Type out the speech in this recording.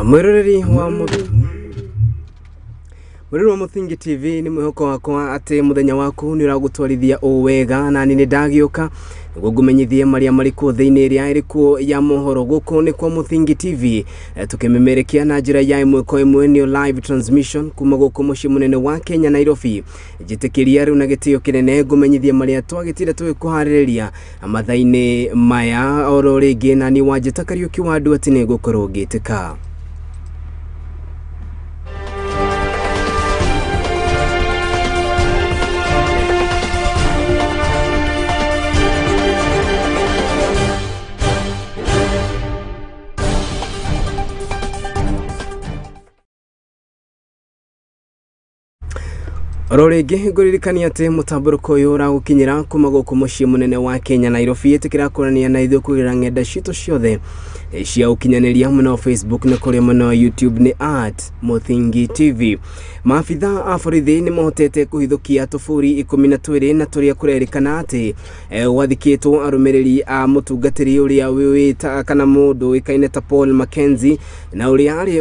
Mwiroreri wa Muthingi TV ni mwihoko wakwa ati muthenya waku ni uragutwarithia wega na ni ndagioka gugumenyithie maria mariko thiini ria iriko ya mohoro guko ni kwa Muthingi TV tukimemerekia na njira ya imwe kwa imwe ni live transmission kuma guko muci munene wa Kenya Nairobi jitikiria riu na gitio kinene gumenyithie maria twagitire twikuhariria amathaini maya oro ringi na ni wajita Kariuki wa Nduati ni gukorwo gitika. Rorege nguririkania ati mutamburuko uyu uragukinyira kuma guku muci munene wa Kenya Nairobi itikira kurania na ithu kugira ngenda citu ciothe cia ukinyaniria muno Facebook na kuri muno YouTube ni @Muthingi TV. Maafitha a borithi ni mohotete kuhithukia tufuri 12 na turia kurerikana ati wathikitwo arumiriri a mutungatiri uria wita kana mundu ikaine ta Paul Mackenzie na uria